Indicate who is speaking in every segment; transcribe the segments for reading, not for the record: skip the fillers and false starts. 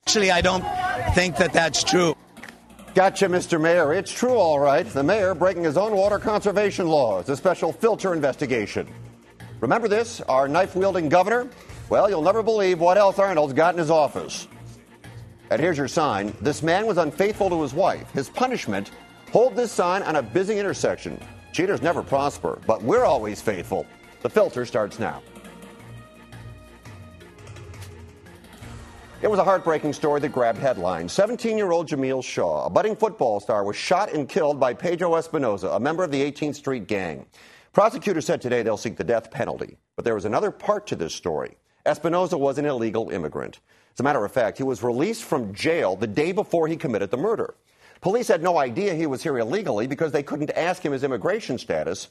Speaker 1: Actually, I don't think that that's true.
Speaker 2: Gotcha, Mr. Mayor. It's true, all right. The mayor breaking his own water conservation laws. A special filter investigation. Remember this? Our knife-wielding governor? Well, you'll never believe what else Arnold's got in his office. And here's your sign. This man was unfaithful to his wife. His punishment, hold this sign on a busy intersection. Cheaters never prosper, but we're always faithful. The filter starts now. It was a heartbreaking story that grabbed headlines. 17-year-old Jameel Shaw, a budding football star, was shot and killed by Pedro Espinoza, a member of the 18th Street gang. Prosecutors said today they'll seek the death penalty. But there was another part to this story. Espinoza was an illegal immigrant. As a matter of fact, he was released from jail the day before he committed the murder. Police had no idea he was here illegally because they couldn't ask him his immigration status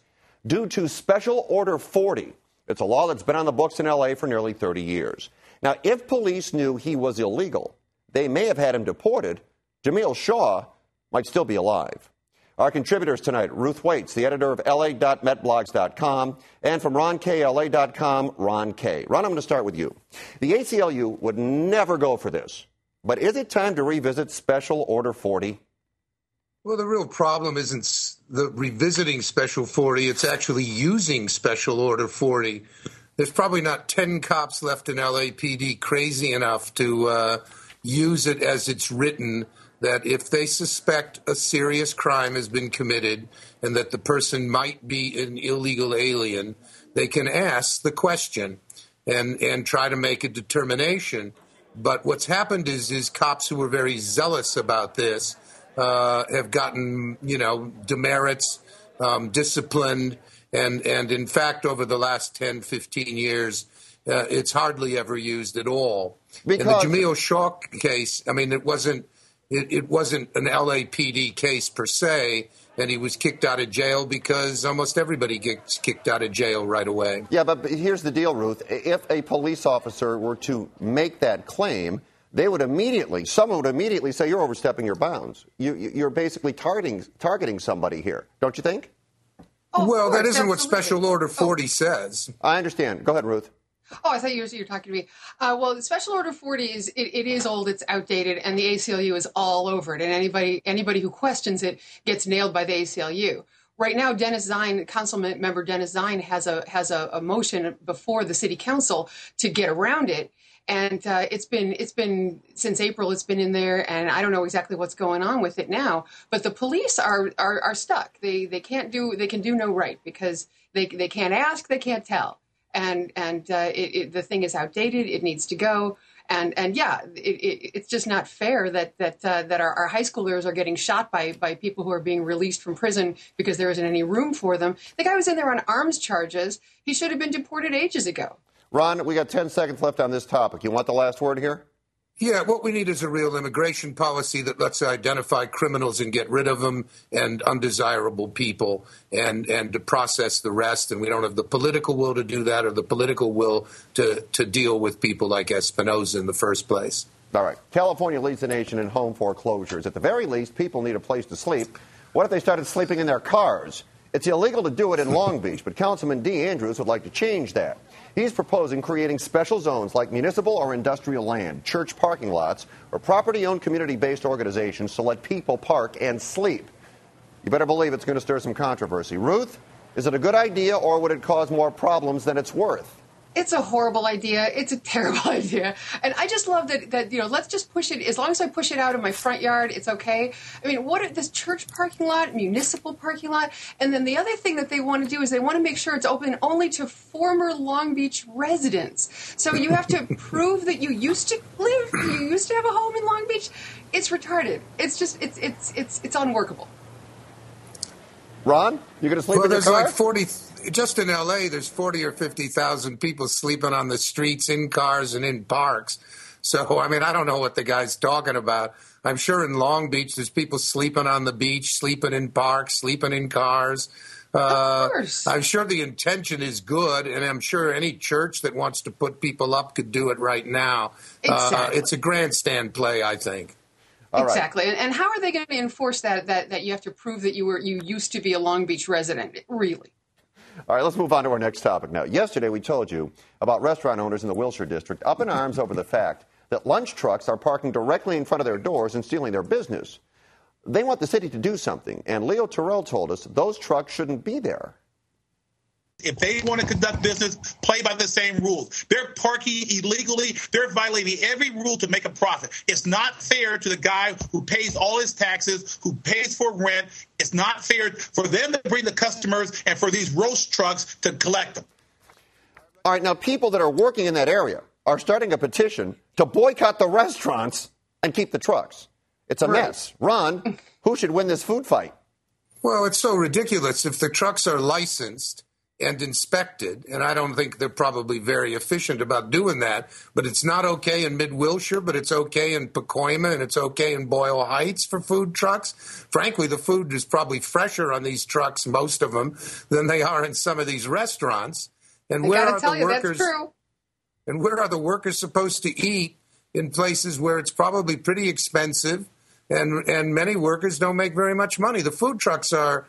Speaker 2: due to Special Order 40. It's a law that's been on the books in L.A. for nearly 30 years. Now, if police knew he was illegal, they may have had him deported. Jameel Shaw might still be alive. Our contributors tonight, Ruth Waytz, the editor of la.metblogs.com, and from RonKLA.com, Ron K. Ron, I'm going to start with you. The ACLU would never go for this. But is it time to revisit Special Order 40?
Speaker 3: Well, the real problem isn't the revisiting Special 40. It's actually using Special Order 40. There's probably not 10 cops left in LAPD crazy enough to use it as it's written, that if they suspect a serious crime has been committed and that the person might be an illegal alien, they can ask the question and try to make a determination. But what's happened is cops who were very zealous about this have gotten, demerits, disciplined. And in fact, over the last 10, 15 years, it's hardly ever used at all. In the Jameel Shaw case, I mean, it wasn't an LAPD case per se, and he was kicked out of jail because almost everybody gets kicked out of jail right away.
Speaker 2: Yeah, but here's the deal, Ruth. If a police officer were to make that claim, someone would immediately say, you're overstepping your bounds. You're basically targeting somebody here, don't you think?
Speaker 3: Oh, well, that isn't what Special Order 40 says.
Speaker 2: I understand. Go ahead, Ruth.
Speaker 4: Oh, I thought you were talking to me. Well, Special Order 40 is old, it's outdated, and the ACLU is all over it. And anybody who questions it gets nailed by the ACLU. Right now, Council Member Dennis Zine has a motion before the City Council to get around it. And it's been since April. It's been in there, and I don't know exactly what's going on with it now. But the police are stuck. They can do no right because they can't ask, they can't tell, and the thing is outdated. It needs to go. And yeah, it's just not fair that our high schoolers are getting shot by people who are being released from prison because there isn't any room for them. The guy was in there on arms charges. He should have been deported ages ago.
Speaker 2: Ron, we got 10 seconds left on this topic. You want the last word here?
Speaker 3: Yeah, what we need is a real immigration policy that lets us identify criminals and get rid of them and undesirable people and to process the rest. And we don't have the political will to do that or the political will to deal with people like Espinoza in the first place.
Speaker 2: All right. California leads the nation in home foreclosures. At the very least, people need a place to sleep. What if they started sleeping in their cars? It's illegal to do it in Long Beach, but Councilman D. Andrews would like to change that. He's proposing creating special zones like municipal or industrial land, church parking lots, or property-owned community-based organizations to let people park and sleep. You better believe it's going to stir some controversy. Ruth, is it a good idea or would it cause more problems than it's worth?
Speaker 4: It's a horrible idea. It's a terrible idea. And I just love that let's just push it. As long as I push it out of my front yard, it's okay. I mean, this church parking lot, municipal parking lot. And then the other thing that they want to do is they want to make sure it's open only to former Long Beach residents. So you have to prove that you used to have a home in Long Beach. It's retarded. It's just, it's unworkable.
Speaker 2: Ron, you're going to sleep in your car?
Speaker 3: Like 40. Just in L.A., there's 40 or 50,000 people sleeping on the streets, in cars, and in parks. So, I mean, I don't know what the guy's talking about. I'm sure in Long Beach, there's people sleeping on the beach, sleeping in parks, sleeping in cars.
Speaker 4: Of course.
Speaker 3: I'm sure the intention is good, and I'm sure any church that wants to put people up could do it right now.
Speaker 4: Exactly.
Speaker 3: It's a grandstand play, I think.
Speaker 2: All
Speaker 4: exactly.
Speaker 2: Right.
Speaker 4: And how are they going to enforce that you have to prove that you used to be a Long Beach resident? Really?
Speaker 2: All right, let's move on to our next topic now. Yesterday, we told you about restaurant owners in the Wilshire District up in arms over the fact that lunch trucks are parking directly in front of their doors and stealing their business. They want the city to do something, and Leo Terrell told us those trucks shouldn't be there.
Speaker 5: If they want to conduct business, play by the same rules. They're parking illegally. They're violating every rule to make a profit. It's not fair to the guy who pays all his taxes, who pays for rent. It's not fair for them to bring the customers and for these roast trucks to collect them.
Speaker 2: All right, now people that are working in that area are starting a petition to boycott the restaurants and keep the trucks. It's a mess. Ron, who should win this food fight?
Speaker 3: Well, it's so ridiculous. If the trucks are licensed and inspected, and I don't think they're probably very efficient about doing that, but it's not okay in Mid-Wilshire, but it's okay in Pacoima, and it's okay in Boyle Heights for food trucks. Frankly, the food is probably fresher on these trucks, most of them, than they are in some of these restaurants. And where are the workers? That's true. And where are the workers supposed to eat in places where it's probably pretty expensive, and many workers don't make very much money? The food trucks are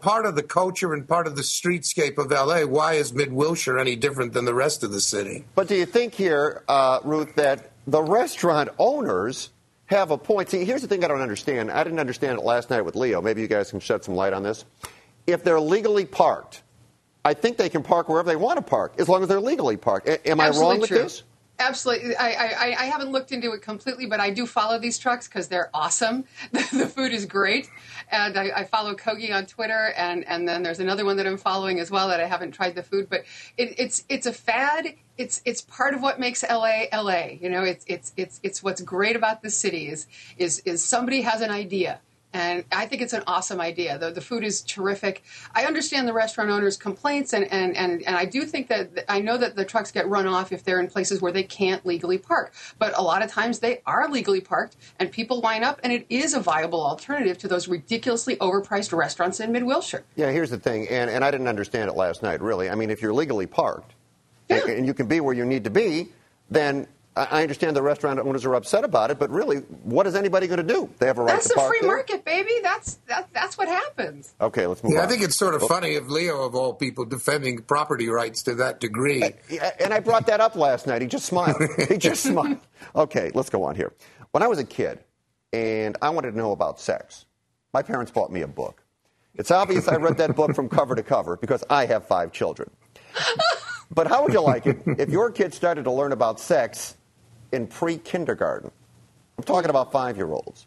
Speaker 3: part of the culture and part of the streetscape of L.A. Why is Mid-Wilshire any different than the rest of the city?
Speaker 2: But do you think here, Ruth, that the restaurant owners have a point? See, here's the thing I don't understand. I didn't understand it last night with Leo. Maybe you guys can shed some light on this. If they're legally parked, I think they can park wherever they want to park, as long as they're legally parked. Am I wrong with this?
Speaker 4: Absolutely. I haven't looked into it completely, but I do follow these trucks because they're awesome. The food is great. And I follow Kogi on Twitter, and then there's another one that I'm following as well that I haven't tried the food. But it's a fad. It's part of what makes LA LA. You know, it's what's great about this city is somebody has an idea. And I think it's an awesome idea. The food is terrific. I understand the restaurant owners' complaints, and I do think that I know that the trucks get run off if they're in places where they can't legally park. But a lot of times they are legally parked, and people line up, and it is a viable alternative to those ridiculously overpriced restaurants in Mid-Wilshire.
Speaker 2: Yeah, here's the thing, and I didn't understand it last night, really. I mean, if you're legally parked, and you can be where you need to be, then I understand the restaurant owners are upset about it, but really, what is anybody going to do? They have a right to park.
Speaker 4: That's a free market, baby. That's what happens.
Speaker 2: Okay, let's move on.
Speaker 3: I think it's sort of funny of Leo, of all people, defending property rights to that degree.
Speaker 2: And I brought that up last night. He just smiled. Okay, let's go on here. When I was a kid and I wanted to know about sex, my parents bought me a book. It's obvious I read that book from cover to cover because I have 5 children. But how would you like it if your kid started to learn about sex in pre-kindergarten? I'm talking about 5-year-olds.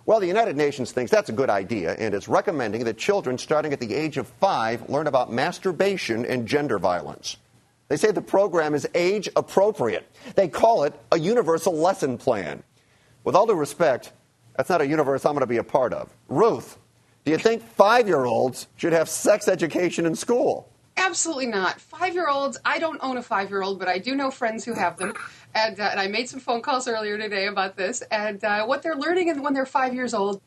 Speaker 2: Well, the United Nations thinks that's a good idea, and it's recommending that children starting at the age of 5 learn about masturbation and gender violence. They say the program is age appropriate. They call it a universal lesson plan. With all due respect, that's not a universe I'm going to be a part of. Ruth, do you think 5-year-olds should have sex education in school?
Speaker 4: Absolutely not. 5-year-olds, I don't own a 5-year-old, but I do know friends who have them. And I made some phone calls earlier today about this. And what they're learning when they're 5 years old,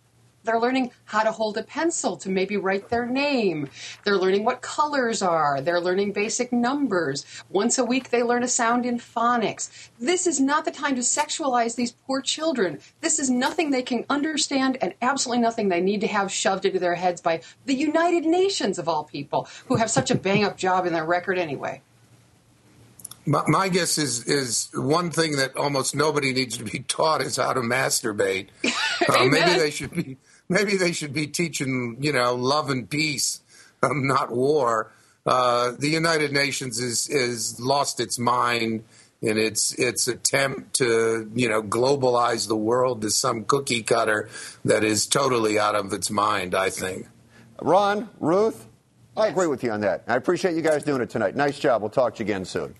Speaker 4: they're learning how to hold a pencil to maybe write their name. They're learning what colors are. They're learning basic numbers. Once a week, they learn a sound in phonics. This is not the time to sexualize these poor children. This is nothing they can understand and absolutely nothing they need to have shoved into their heads by the United Nations, of all people, who have such a bang-up job in their record anyway.
Speaker 3: My guess is one thing that almost nobody needs to be taught is how to masturbate. Maybe they should be teaching, love and peace, not war. The United Nations is lost its mind in its attempt to, globalize the world to some cookie cutter that is totally out of its mind, I think.
Speaker 2: Ron, Ruth, I agree with you on that. I appreciate you guys doing it tonight. Nice job. We'll talk to you again soon.